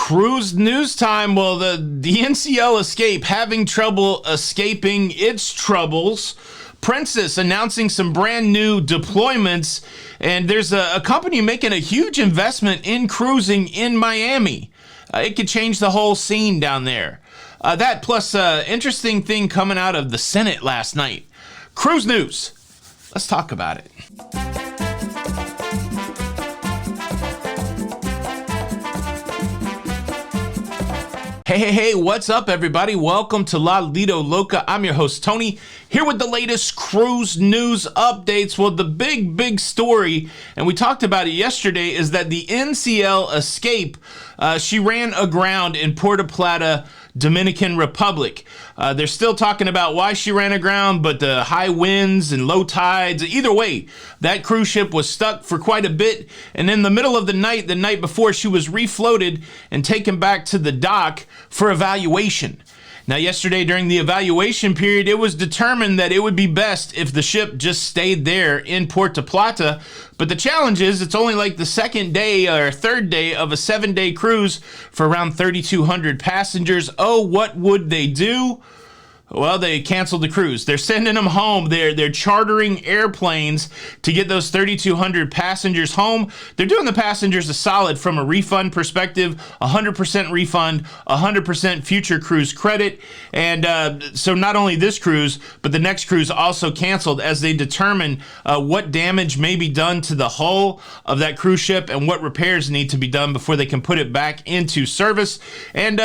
Cruise news time. Well, the NCL Escape having trouble escaping its troubles. Princess announcing some brand new deployments, and there's a company making a huge investment in cruising in Miami. It could change the whole scene down there. That plus interesting thing coming out of the Senate last night. Cruise news. Let's talk about it. Hey, what's up, everybody? Welcome to Lido, Loca. I'm your host, Tony, here with the latest cruise news updates. Well, the big story, and we talked about it yesterday, is that the NCL Escape, she ran aground in Puerto Plata, Dominican Republic. They're still talking about why she ran aground, but the high winds and low tides, either way, that cruise ship was stuck for quite a bit. And in the middle of the night before, she was refloated and taken back to the dock for evaluation. Now, yesterday during the evaluation period, it was determined that it would be best if the ship just stayed there in Puerto Plata. But the challenge is it's only like the second day or third day of a 7-day cruise for around 3,200 passengers. Oh, what would they do? Well, they canceled the cruise. They're sending them home. They're chartering airplanes to get those 3,200 passengers home. They're doing the passengers a solid from a refund perspective, 100% refund, 100% future cruise credit. And so not only this cruise, but the next cruise also canceled as they determine what damage may be done to the hull of that cruise ship and what repairs need to be done before they can put it back into service. And,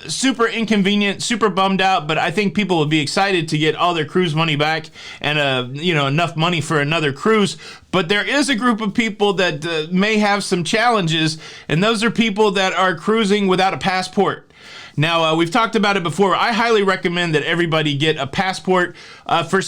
super inconvenient, super bummed out, but I think people would be excited to get all their cruise money back and enough money for another cruise. But there is a group of people that may have some challenges, and those are people that are cruising without a passport. Now, we've talked about it before. I highly recommend that everybody get a passport for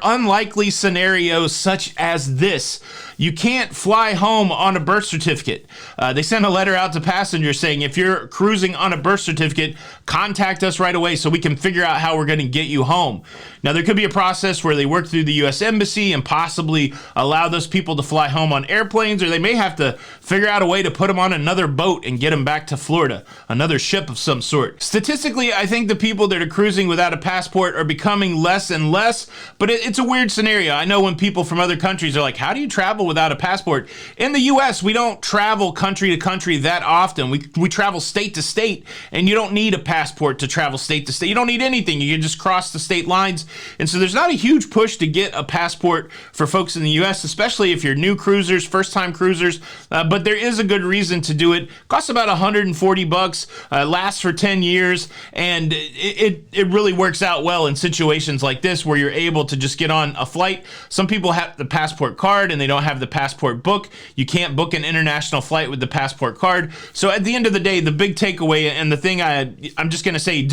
unlikely scenarios such as this. You can't fly home on a birth certificate. They sent a letter out to passengers saying, if you're cruising on a birth certificate, contact us right away so we can figure out how we're going to get you home. Now, there could be a process where they work through the U.S. Embassy and possibly allow those people to fly home on airplanes, or they may have to figure out a way to put them on another boat and get them back to Florida, another ship of some sort. Statistically, I think the people that are cruising without a passport are becoming less and less, but it's a weird scenario. I know when people from other countries are like, how do you travel without a passport? In the U.S., we don't travel country to country that often. We travel state to state, and you don't need a passport to travel state to state. You don't need anything. You can just cross the state lines. And so there's not a huge push to get a passport for folks in the U.S., especially if you're new cruisers, first-time cruisers. But there is a good reason to do it. Costs about $140, lasts for 10 years, and it really works out well in situations like this where you're able to just get on a flight. Some people have the passport card and they don't have the passport book. You can't book an international flight with the passport card. So at the end of the day, the big takeaway and the thing I'm just going to say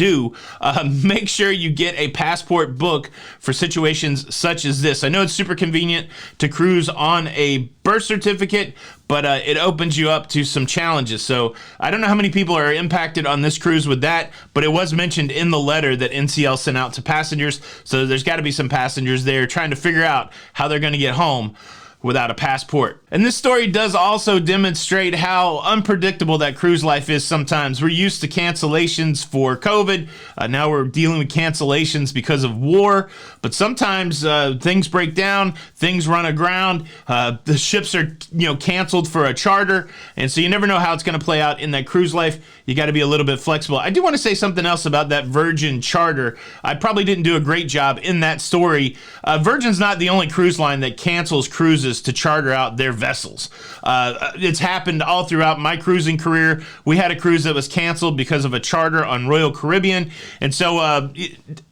make sure you get a passport book for situations such as this. I know it's super convenient to cruise on a birth certificate, but it opens you up to some challenges. So I don't know how many people are impacted on this cruise with that, but it was mentioned in the letter that NCL sent out to passengers. So there's got to be some passengers there trying to figure out how they're going to get home without a passport. And this story does also demonstrate how unpredictable that cruise life is sometimes. We're used to cancellations for COVID. Now we're dealing with cancellations because of war. But sometimes things break down, things run aground, the ships are canceled for a charter. And so you never know how it's going to play out in that cruise life. You got to be a little bit flexible. I do want to say something else about that Virgin charter. I probably didn't do a great job in that story. Virgin's not the only cruise line that cancels cruises to charter out their vessels. It's happened all throughout my cruising career. We had a cruise that was canceled because of a charter on Royal Caribbean. And so,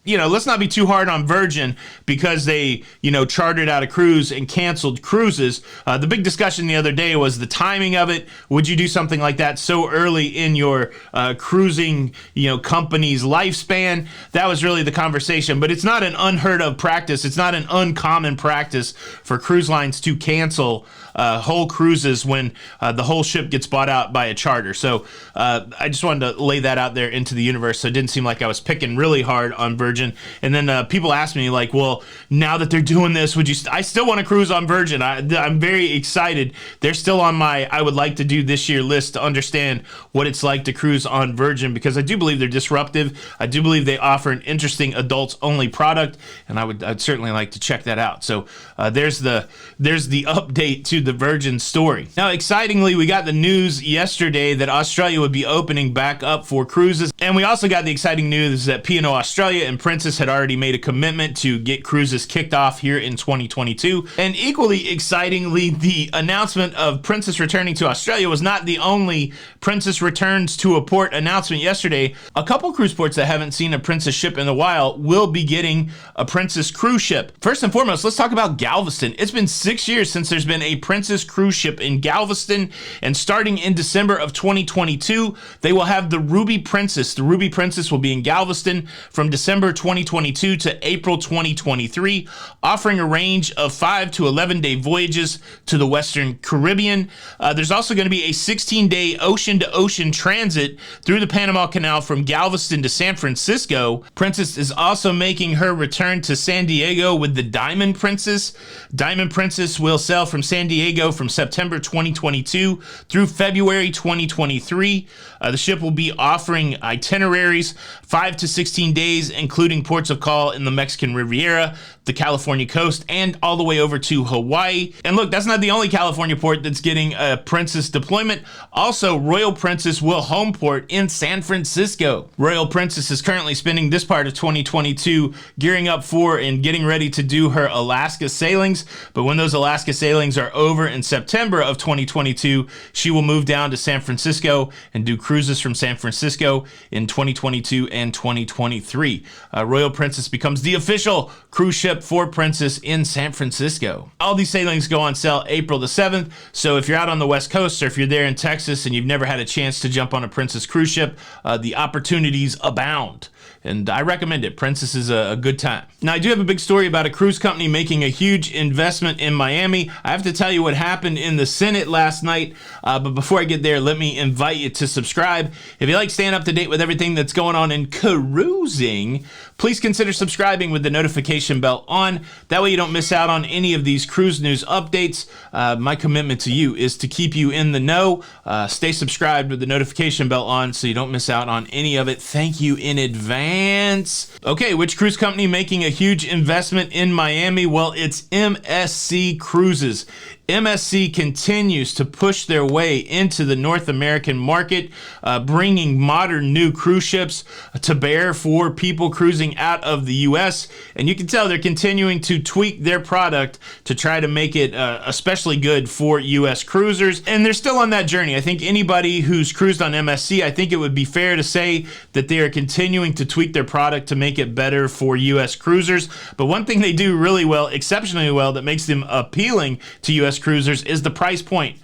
let's not be too hard on Virgin because they, chartered out a cruise and canceled cruises. The big discussion the other day was the timing of it. Would you do something like that so early in your cruising, company's lifespan? That was really the conversation, but it's not an unheard of practice. It's not an uncommon practice for cruise lines to cancel whole cruises when the whole ship gets bought out by a charter. So I just wanted to lay that out there into the universe, so it didn't seem like I was picking really hard on Virgin. And then people asked me like, well, now that they're doing this, would you I still want to cruise on Virgin. I'm very excited. They're still on my I would like to do this year list to understand what it's like to cruise on Virgin, because I do believe they're disruptive. I do believe they offer an interesting adults only product, and I'd certainly like to check that out. So there's the update to the Virgin story. Now, excitingly, we got the news yesterday that Australia would be opening back up for cruises, and we also got the exciting news that P&O Australia and Princess had already made a commitment to get cruises kicked off here in 2022. And equally excitingly, the announcement of Princess returning to Australia was not the only Princess returns to a port announcement yesterday. A couple cruise ports that haven't seen a Princess ship in a while will be getting a Princess cruise ship. First and foremost, let's talk about Galveston. It's been 6 years since there's been a Princess cruise ship in Galveston, and starting in December of 2022, they will have the Ruby Princess. The Ruby Princess will be in Galveston from December 2022 to April 2023, offering a range of 5 to 11-day voyages to the Western Caribbean. There's also going to be a 16-day ocean-to-ocean transit through the Panama Canal from Galveston to San Francisco. Princess is also making her return to San Diego with the Diamond Princess. Diamond Princess will sail from San Diego from September 2022 through February 2023. The ship will be offering itineraries 5 to 16 days, including ports of call in the Mexican Riviera, the California coast, and all the way over to Hawaii. And look, that's not the only California port that's getting a Princess deployment. Also, Royal Princess will home port in San Francisco. Royal Princess is currently spending this part of 2022 gearing up for and getting ready to do her Alaska sailings. But when those Alaska sailings are over in September of 2022, she will move down to San Francisco and do cruises from San Francisco in 2022 and 2023. Royal Princess becomes the official cruise ship for Princess in San Francisco. All these sailings go on sale April the 7th, so if you're out on the West Coast or if you're there in Texas and you've never had a chance to jump on a Princess cruise ship, the opportunities abound. And I recommend it. Princess is a good time. Now, I do have a big story about a cruise company making a huge investment in Miami. I have to tell you what happened in the Senate last night. But before I get there, let me invite you to subscribe. If you like staying up to date with everything that's going on in cruising, please consider subscribing with the notification bell on. That way you don't miss out on any of these cruise news updates. My commitment to you is to keep you in the know. Stay subscribed with the notification bell on so you don't miss out on any of it. Thank you in advance. Okay, which cruise company making a huge investment in Miami? Well, it's MSC Cruises. MSC continues to push their way into the North American market, bringing modern new cruise ships to bear for people cruising out of the U.S. And you can tell they're continuing to tweak their product to try to make it especially good for U.S. cruisers. And they're still on that journey. I think anybody who's cruised on MSC, I think it would be fair to say that they are continuing to tweak their product to make it better for U.S. cruisers. But one thing they do really well, exceptionally well, that makes them appealing to U.S. cruisers is the price point.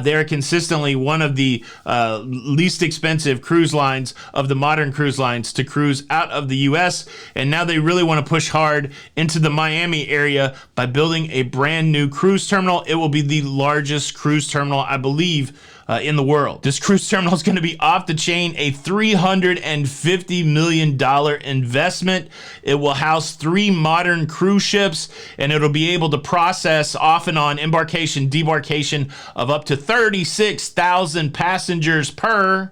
They are consistently one of the least expensive cruise lines of the modern cruise lines to cruise out of the U.S. And now they really want to push hard into the Miami area by building a brand new cruise terminal. It will be the largest cruise terminal, I believe, in the world. This cruise terminal is going to be off the chain, a $350 million investment. It will house 3 modern cruise ships, and it'll be able to process off and on embarkation, debarkation of up to 36,000 passengers per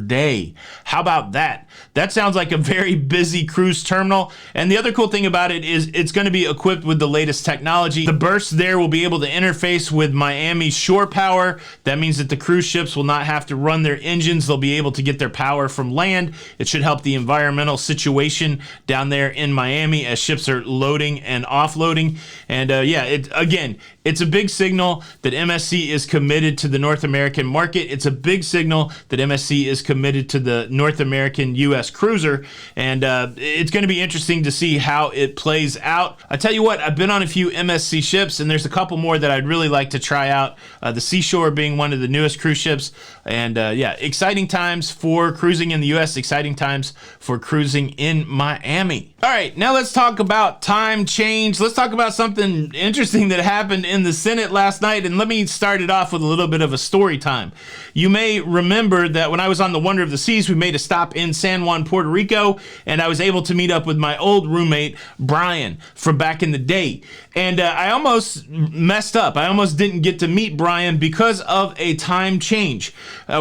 day. How about that? That sounds like a very busy cruise terminal. And the other cool thing about it is it's going to be equipped with the latest technology. The berths there will be able to interface with Miami's shore power. That means that the cruise ships will not have to run their engines. They'll be able to get their power from land. It should help the environmental situation down there in Miami as ships are loading and offloading. And it's a big signal that MSC is committed to the North American market. It's a big signal that MSC is committed to the North American U.S. cruiser, and it's going to be interesting to see how it plays out. I tell you what, I've been on a few MSC ships, and there's a couple more that I'd really like to try out. The Seashore being one of the newest cruise ships, and yeah, exciting times for cruising in the U.S., exciting times for cruising in Miami. All right, now let's talk about time change. Let's talk about something interesting that happened in the Senate last night, and let me start it off with a little bit of a story time. You may remember that when I was on the Wonder of the Seas, we made a stop in San Juan, Puerto Rico, and I was able to meet up with my old roommate, Brian, from back in the day. And I almost messed up. I almost didn't get to meet Brian because of a time change.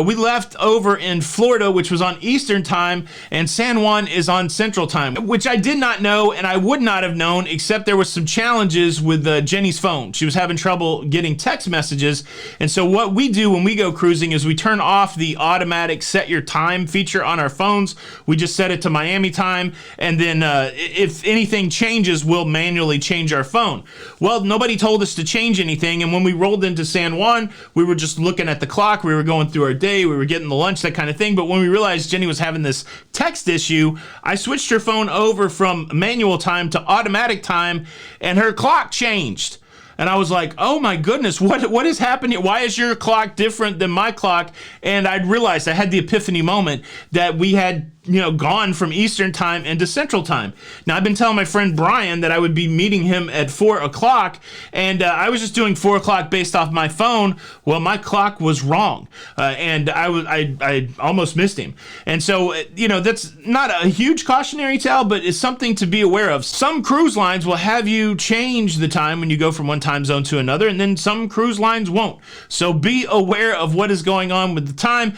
We left over in Florida, which was on Eastern time, and San Juan is on Central time, which I did not know, and I would not have known, except there was some challenges with Jenny's phone. She was having trouble getting text messages, and so what we do when we go cruising is we turn off the automatic set your time feature on our phones. We just set it to Miami time, and then if anything changes, we'll manually change our phone. Well, nobody told us to change anything, and when we rolled into San Juan, we were just looking at the clock, we were going through our day, we were getting the lunch, that kind of thing, but when we realized Jenny was having this text issue, I switched her phone over from manual time to automatic time, and her clock changed. And I was like, oh my goodness, what is happening? Why is your clock different than my clock? And I'd realized, I had the epiphany moment that we had gone from Eastern time into Central time. Now, I've been telling my friend Brian that I would be meeting him at 4 o'clock, and I was just doing 4 o'clock based off my phone. Well, my clock was wrong, and I almost missed him. And so, that's not a huge cautionary tale, but it's something to be aware of. Some cruise lines will have you change the time when you go from one time zone to another, and then some cruise lines won't. So be aware of what is going on with the time,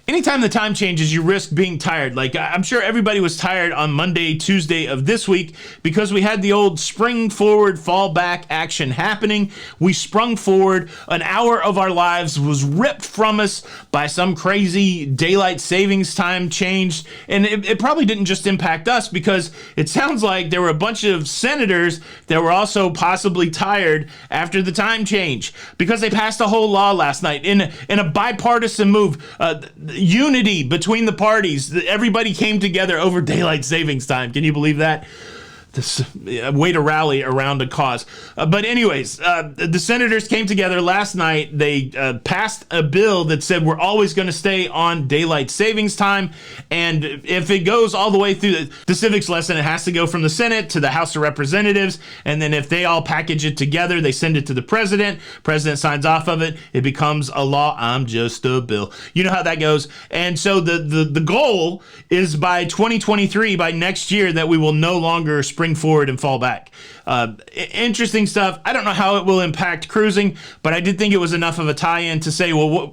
anytime the time changes, you risk being tired. Like, I'm sure everybody was tired on Monday, Tuesday of this week because we had the old spring forward, fall back action happening. We sprung forward. An hour of our lives was ripped from us by some crazy daylight savings time change. And it probably didn't just impact us, because it sounds like there were a bunch of senators that were also possibly tired after the time change, because they passed a whole law last night in a bipartisan move. Unity between the parties. Everybody came together over daylight savings time. Can you believe that? This way to rally around a cause. But anyways, the senators came together last night. They passed a bill that said we're always going to stay on daylight savings time. And if it goes all the way through the civics lesson, it has to go from the Senate to the House of Representatives. And then if they all package it together, they send it to the president. President signs off of it. It becomes a law. I'm just a bill. You know how that goes. And so the goal is by 2023, by next year, that we will no longer spring forward and fall back. Interesting stuff. I don't know how it will impact cruising, but I did think it was enough of a tie-in to say, well,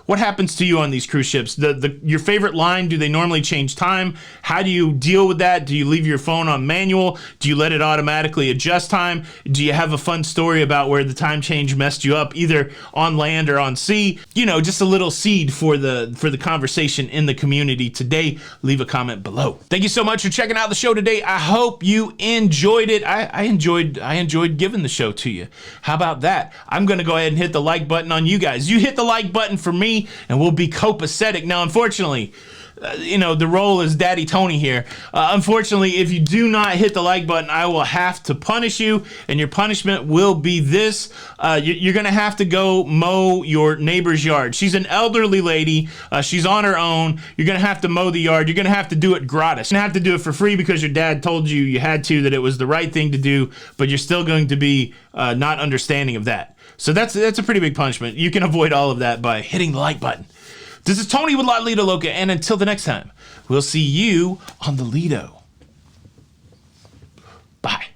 what happens to you on these cruise ships? Your favorite line, do they normally change time? How do you deal with that? Do you leave your phone on manual? Do you let it automatically adjust time? Do you have a fun story about where the time change messed you up, either on land or on sea? Just a little seed for the conversation in the community today. Leave a comment below. Thank you so much for checking out the show today. I hope you enjoyed it. I enjoyed giving the show to you. How about that? I'm going to go ahead and hit the like button on you guys. You hit the like button for me, and we'll be copacetic. Now, unfortunately, the role is Daddy Tony here. Unfortunately, if you do not hit the like button, I will have to punish you, and your punishment will be this. You're going to have to go mow your neighbor's yard. She's an elderly lady. She's on her own. You're going to have to mow the yard. You're going to have to do it gratis. You're going to have to do it for free because your dad told you had to, that it was the right thing to do, but you're still going to be not understanding of that. So that's a pretty big punishment. You can avoid all of that by hitting the like button. This is Tony with Lido, Loca, and until the next time, we'll see you on the Lido. Bye.